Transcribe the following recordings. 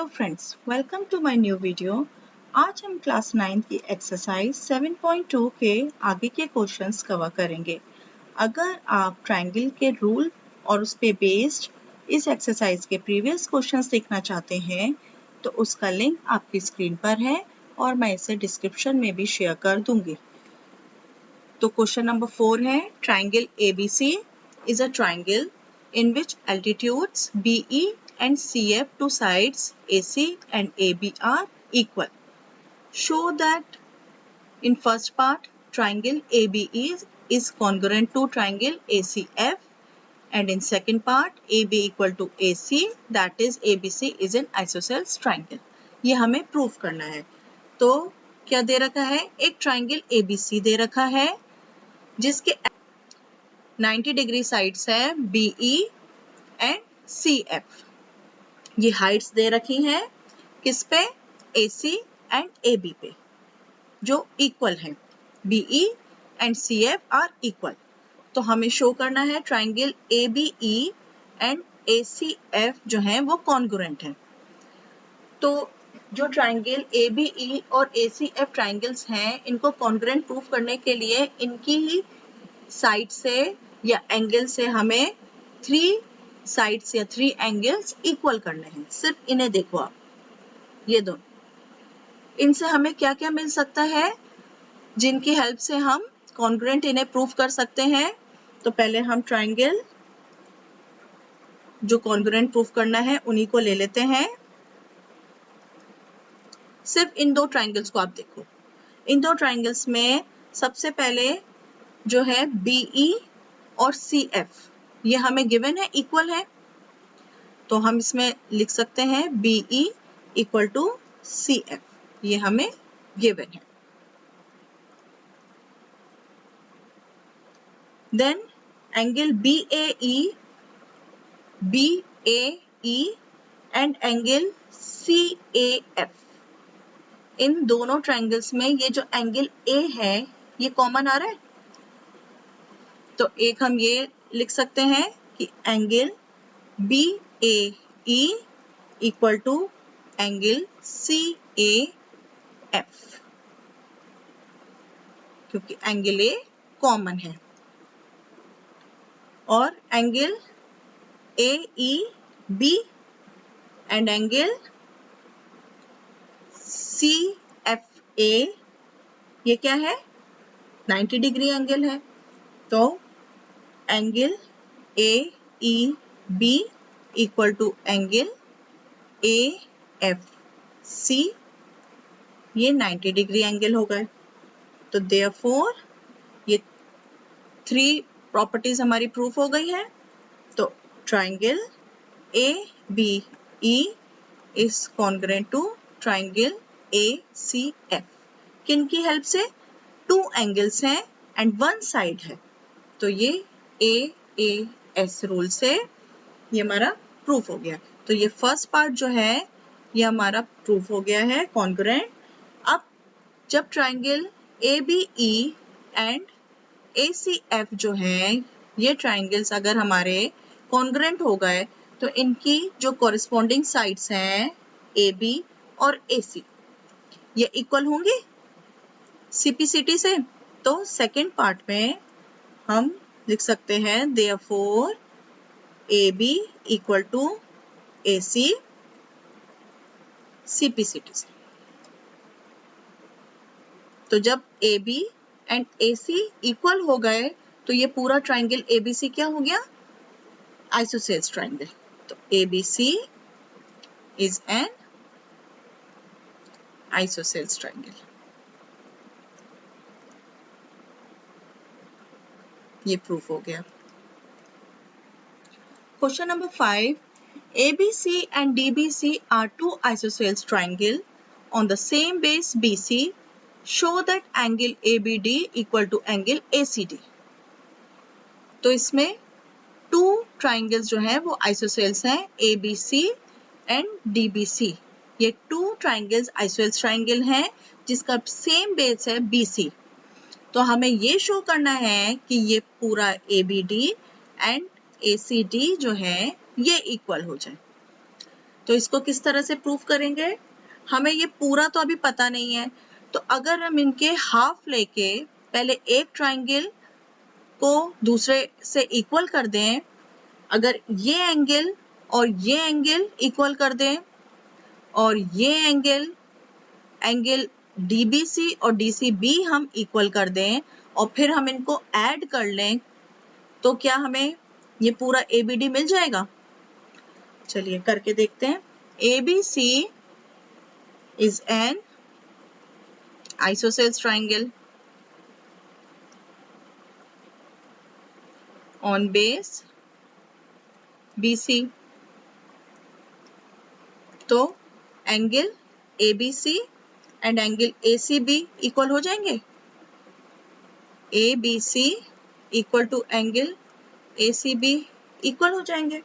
Hello friends, welcome to my new video. आज हम class 9 की एक्सरसाइज 7.2 के आगे के क्वेश्चंस कवर करेंगे। अगर आप ट्रायंगल के रूल और उस पे बेस्ड इस एक्सरसाइज के प्रीवियस क्वेश्चंस देखना चाहते हैं तो उसका लिंक आपकी स्क्रीन पर है और मैं इसे डिस्क्रिप्शन में भी शेयर कर दूंगी। तो क्वेश्चन नंबर 4 है, triangle ABC is a triangle in which altitudes BE and CF, two sides AC and AB are equal. Show that in first part triangle ABE is congruent to triangle ACF, and in second part AB equal to AC, that is ABC is an isosceles triangle. ये हमें proof करना है। तो क्या दे रखा है, एक triangle ABC दे रखा है जिसके 90 डिग्री साइड्स है BE एंड CF। ये हाइट्स दे रखी हैं किस पे, AC एंड AB पे, जो इक्वल है। BE and CF are equal. तो हमें शो करना है ट्रायंगल ABE एंड ACF जो है वो कॉन्ग्रुएंट है। तो जो ट्रायंगल ABE और ACF ट्रायंगल्स हैं, इनको कॉन्ग्रुएंट प्रूफ करने के लिए इनकी ही साइड से या एंगल से हमें 3 साइड्स या 3 एंगल्स इक्वल करने हैं। सिर्फ इन्हें देखो आप, ये दोनों, इनसे हमें क्या क्या मिल सकता है जिनकी हेल्प से हम कॉन्ग्रुएंट इन्हें प्रूफ कर सकते हैं। तो पहले हम ट्रायंगल जो कॉन्ग्रुएंट प्रूफ करना है उन्हीं को ले लेते हैं। सिर्फ इन दो ट्रायंगल्स को आप देखो। इन दो ट्रायंगल्स में सबसे पहले जो है BE और CF, ये हमें गिवन है, इक्वल है। तो हम इसमें लिख सकते हैं BE इक्वल टू CF, ये हमें गिवन है। Then angle BAE and angle CAF, इन दोनों ट्रायंगल्स में ये जो एंगल A है ये कॉमन आ रहा है। तो एक हम ये लिख सकते हैं कि angle BAE equal to angle CAF, क्योंकि एंगल A कॉमन है। और angle AEB and angle CFA, ये क्या है, 90 डिग्री एंगल है। तो angle AEB equal to angle AFC, ये 90 डिग्री एंगल हो गए। तो देयरफॉर ये 3 प्रॉपर्टीज हमारी प्रूफ हो गई है। तो triangle ABE is congruent to triangle ACF। किन की हेल्प से, 2 एंगल्स हैं एंड 1 साइड है। तो ये AAS रूल से ये हमारा प्रूफ हो गया। तो ये फर्स्ट पार्ट जो है ये हमारा प्रूफ हो गया है कॉन्ग्रुएंट। अब जब ट्रायंगल ABE एंड ACF जो है, ये ट्रायंगल्स अगर हमारे कॉन्ग्रुएंट हो गए तो इनकी जो कॉरेस्पॉन्डिंग साइड्स हैं AB और AC, ये इक्वल होंगी CPCT से। तो सेकेंड पार्ट में हम लिख सकते हैं therefore AB equal to AC CPCT से। तो जब AB एंड AC इक्वल हो गए तो ये पूरा ट्रायंगल ABC क्या हो गया, आइसोसेल्स ट्रायंगल। तो ABC is an isosceles triangle, ये प्रूफ हो गया। Question number 5, ABC and DBC are two isosceles triangle on the same base BC. Show that angle ABD equal to angle ACD. तो इसमें 2 triangles जो हैं वो isosceles हैं, ABC एंड DBC। ये 2 ट्रायंगल्स आइसोसेल्स ट्रायंगल हैं जिसका सेम बेस है BC। तो हमें ये शो करना है कि ये पूरा ABD एंड ACD जो है ये इक्वल हो जाए। तो इसको किस तरह से प्रूव करेंगे? हमें ये पूरा तो अभी पता नहीं है, तो अगर हम इनके हाफ लेके पहले एक ट्राइंगल को दूसरे से इक्वल कर दें, अगर ये एंगल और ये एंगल इक्वल कर दें और ये एंगल DBC और DCB हम इक्वल कर दें और फिर हम इनको ऐड कर लें, तो क्या हमें ये पूरा ABD मिल जाएगा? चलिए करके देखते हैं। ABC is an isosceles triangle on base BC. तो angle ABC and angle ACB equal हो जाएंगे। ABC equal to angle ACB equal हो जाएंगे।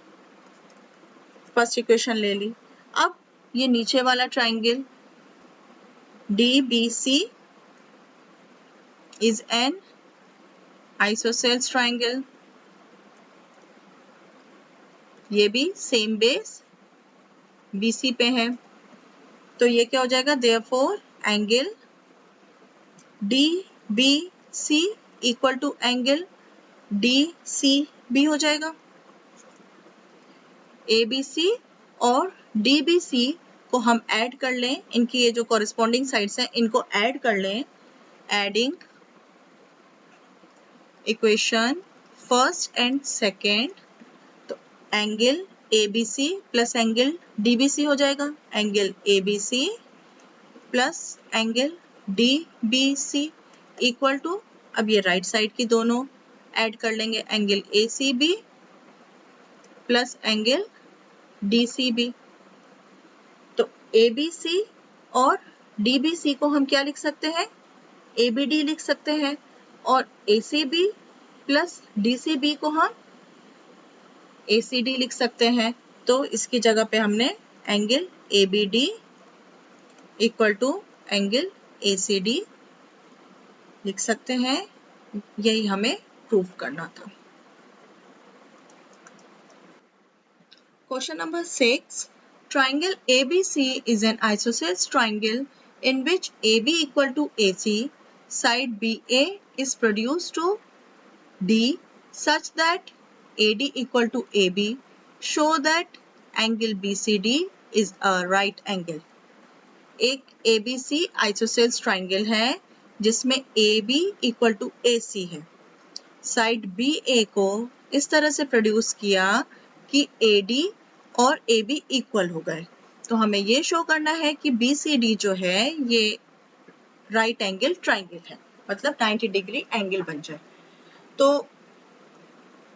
फर्स्ट इक्वेशन ले ली। अब ये नीचे वाला triangle DBC is an isosceles triangle, ये भी सेम बेस BC पे है, तो ये क्या हो जाएगा? therefore angle DBC equal to angle DCB हो जाएगा। ABC और DBC को हम ऐड कर लें, इनकी ये जो कॉरेस्पॉन्डिंग साइड्स हैं इनको ऐड कर लें। Adding equation first and second, तो angle ABC plus angle DBC हो जाएगा। Angle ABC plus angle DBC equal to, अब ये राइट साइड की दोनों ऐड कर लेंगे, angle ACB plus angle DCB। तो ABC और DBC को हम क्या लिख सकते हैं? ABD लिख सकते हैं, और ACB प्लस DCB को हम ACD लिख सकते हैं। तो इसकी जगह पे हमने angle ABD equal to angle ACD लिख सकते हैं। यही हमें प्रूव करना था। Question number 6. Triangle ABC is an isosceles triangle in which AB equal to AC, side BA is produced to D such that AD equal to AB. Show that angle BCD is a right angle. एक ABC isosceles triangle है जिसमें AB equal to AC है। Side BA को इस तरह से produce किया कि AD और AB इक्वल हो गए। तो हमें ये शो करना है कि BCD जो है ये राइट एंगल ट्राइंगल है, मतलब 90 डिग्री एंगल बन जाए। तो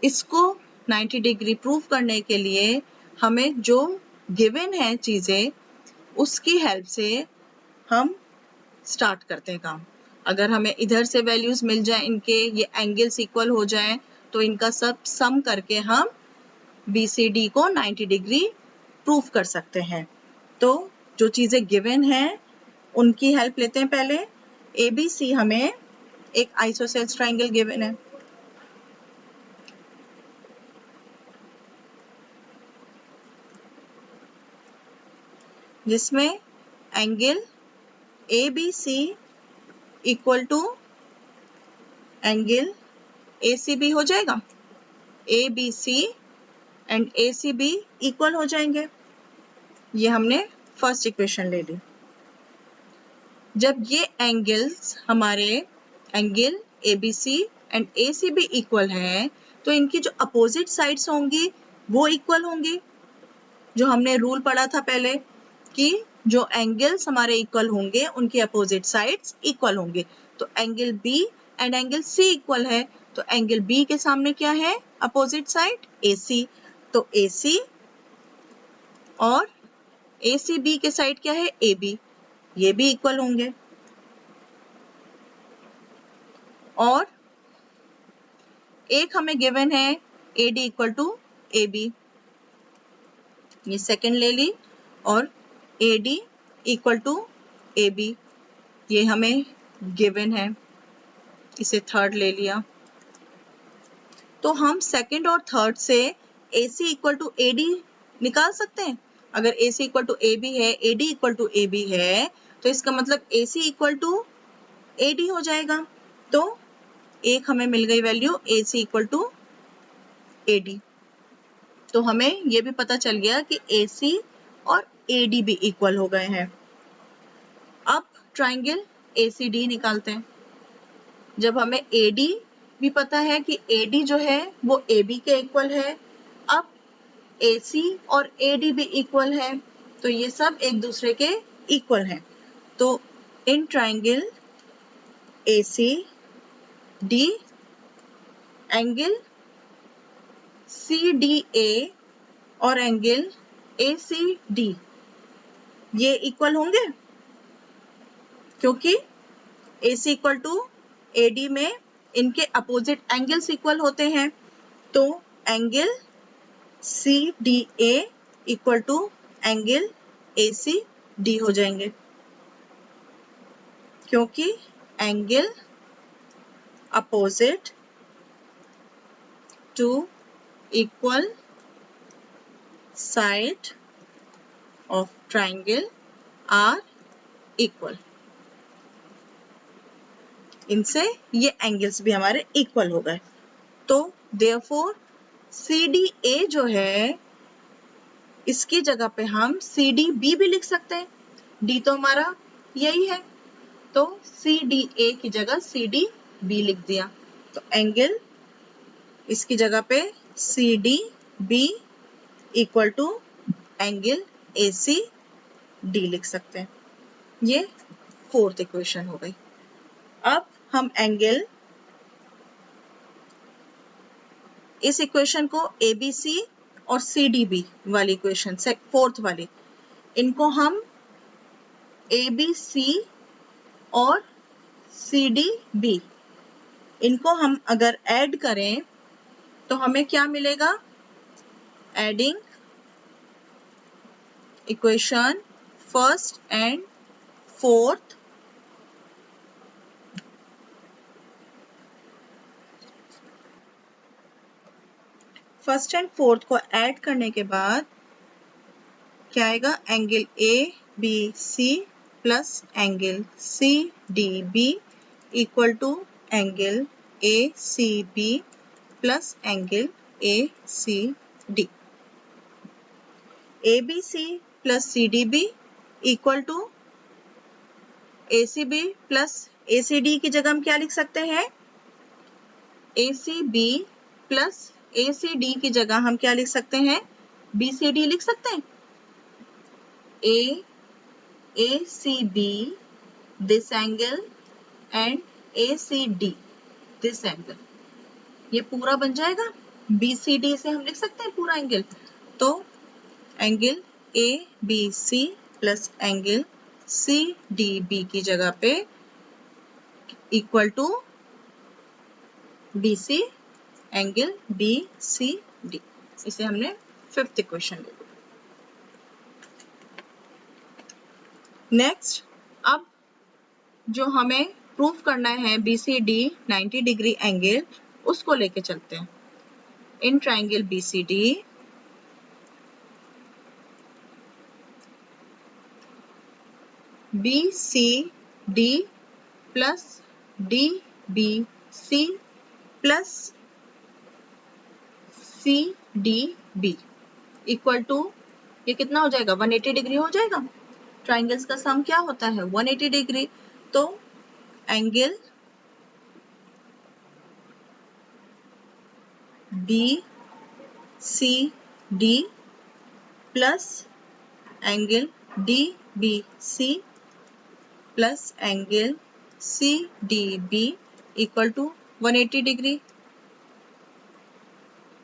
इसको 90 डिग्री प्रूव करने के लिए हमें जो गिवन है चीजें, उसकी हेल्प से हम स्टार्ट करते हैं काम। अगर हमें इधर से वैल्यूज मिल जाए, इनके ये एंगल्स इक्वल हो जाएं, तो इनका सब सम करके हम BCD को 90 डिग्री प्रूव कर सकते हैं। तो जो चीजें गिवन हैं उनकी हेल्प लेते हैं पहले। ABC हमें एक आइसोसेल्स ट्राइंगल गिवन है, जिसमें angle ABC equal to angle ACB हो जाएगा। ABC एंड ACB इक्वल हो जाएंगे। ये हमने फर्स्ट इक्वेशन ले ली। जब ये एंगल्स हमारे angle ABC and ACB equal हैं, तो इनकी जो अपोजिट साइड्स होंगी वो इक्वल होंगी। जो हमने रूल पढ़ा था पहले कि जो एंगल्स हमारे इक्वल होंगे उनकी अपोजिट साइड्स इक्वल होंगे। तो angle B and angle C equal है, तो एंगल B के सामने क्या है? Opposite side AC। तो AC और ACB के साइड क्या है? AB। ये भी इक्वल होंगे। और एक हमें गिवन है AD इक्वल टू AB, ये सेकंड ले ली, और AD इक्वल टू AB ये हमें गिवन है, इसे थर्ड ले लिया। तो हम सेकंड और थर्ड से AC इक्वल टू AD निकाल सकते हैं। अगर AC इक्वल टू AB है, AD इक्वल टू AB है, तो इसका मतलब AC इक्वल टू AD हो जाएगा। तो एक हमें मिल गई value AC equal to AD। तो हमें ये भी पता चल गया कि AC और AD भी इक्वल हो गए हैं। अब ट्राइंगल ACD निकालते हैं। जब हमें AD भी पता है कि AD जो है वो AB के इक्वल है, अब AC और AD भी इक्वल है, तो ये सब एक दूसरे के इक्वल हैं। तो in triangle ACD angle CDA और एंगल ACD ये इक्वल होंगे, क्योंकि AC इक्वल टू AD में इनके अपोजिट एंगल्स इक्वल होते हैं। तो angle CDA equal to angle ACD हो जाएंगे, क्योंकि angle opposite to equal side of triangle are equal. इनसे ये एंगल्स भी हमारे इक्वल हो गए। तो देयरफॉर CDA जो है, इसकी जगह पे हम CDB भी लिख सकते हैं। D तो हमारा यही है, तो CDA की जगह CDB लिख दिया। तो एंगल इसकी जगह पे CDB equal to angle ACD लिख सकते हैं। ये फोर्थ इक्वेशन हो गई। अब हम एंगल, इस इक्वेशन को ABC और CDB वाली इक्वेशन से फोर्थ वाली, इनको हम ABC और CDB, इनको हम अगर ऐड करें तो हमें क्या मिलेगा? Adding equation first and fourth, first and fourth को ऐड करने के बाद क्या आएगा? Angle ABC plus angle CDB equal to angle ACB plus angle ACD। ABC plus CDB equal to ACB plus ACD की जगह हम क्या लिख सकते हैं? ACB प्लस ACD की जगह हम क्या लिख सकते हैं? BCD लिख सकते हैं। ACB this angle and ACD this angle, ये पूरा बन जाएगा। BCD से हम लिख सकते हैं पूरा एंगल। तो angle ABC plus angle CDB की जगह पे equal to BC angle BCD, इसे हमने फिफ्थ इक्वेशन ले लिया। नेक्स्ट, अब जो हमें प्रूफ करना है BCD 90 डिग्री एंगल, उसको लेके चलते हैं। In triangle BCD BCD plus DBC plus CDB equal to, ये कितना हो जाएगा? 180 डिग्री हो जाएगा। ट्राइंगल्स का सम क्या होता है? 180 डिग्री। तो angle BCD plus angle DBC plus angle CDB equal to 180 degree.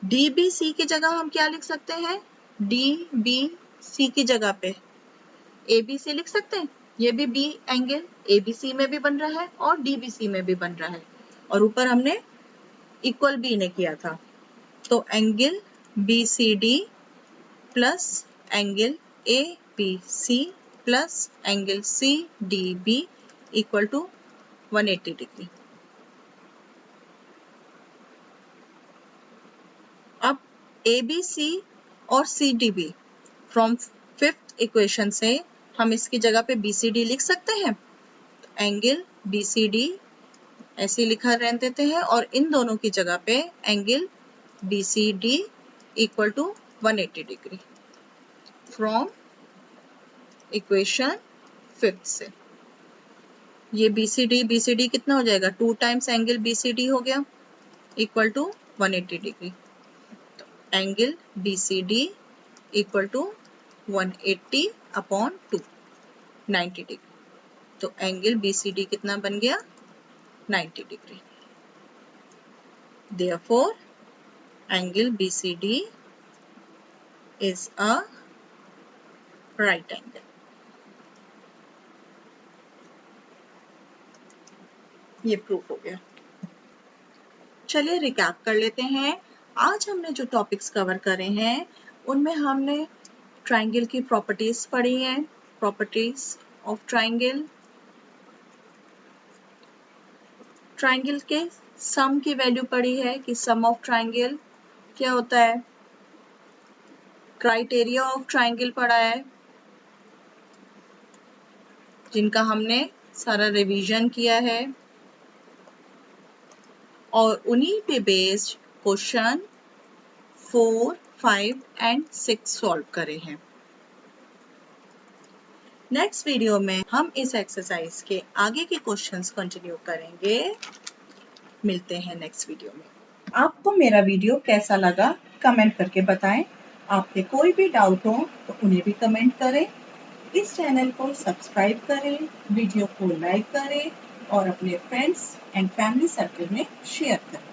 DBC की जगह हम क्या लिख सकते हैं? DBC की जगह पे ABC लिख सकते हैं। ये भी B एंगल ABC में भी बन रहा है और DBC में भी बन रहा है, और ऊपर हमने इक्वल B ने किया था। तो angle BCD plus angle ABC plus angle CDB equal to 180 degree. अब ABC और CDB फ्रॉम फिफ्थ इक्वेशन से हम इसकी जगह पे BCD लिख सकते हैं। एंगल BCD ऐसे लिखा रहने देते हैं और इन दोनों की जगह पे angle BCD equal to 180 degree from equation fifth से। ये BCD कितना हो जाएगा, 2 टाइम्स एंगल BCD हो गया इक्वल टू 180 डिग्री। तो angle BCD equal to 180 upon 2 90 degree. तो एंगल BCD कितना बन गया, 90 degree. Therefore, angle BCD is a right angle. ये प्रूफ हो गया। चलिए रिकैप कर लेते हैं। आज हमने जो टॉपिक्स कवर करे हैं उनमें हमने ट्राइंगल की प्रॉपर्टीज पढ़ी हैं, प्रॉपर्टीज ऑफ ट्राइंगल, ट्राइंगल के सम की वैल्यू पढ़ी है कि सम ऑफ ट्राइंगल क्या होता है, क्राइटेरिया ऑफ ट्राइंगल पढ़ा है जिनका हमने सारा रिवीजन किया है और उन्हीं पे बेस्ड क्वेश्चन 4, 5 एंड 6 सॉल्व करे हैं। नेक्स्ट वीडियो में हम इस एक्सरसाइज के आगे के क्वेश्चंस कंटिन्यू करेंगे। मिलते हैं नेक्स्ट वीडियो में। आपको मेरा वीडियो कैसा लगा कमेंट करके बताएं। आपके कोई भी डाउट हो तो उन्हें भी कमेंट करें। इस चैनल को सब्सक्राइब करें, वीडियो को लाइक करें और अपने फ्रेंड्स एंड फैमिली सर्कल में शेयर करें।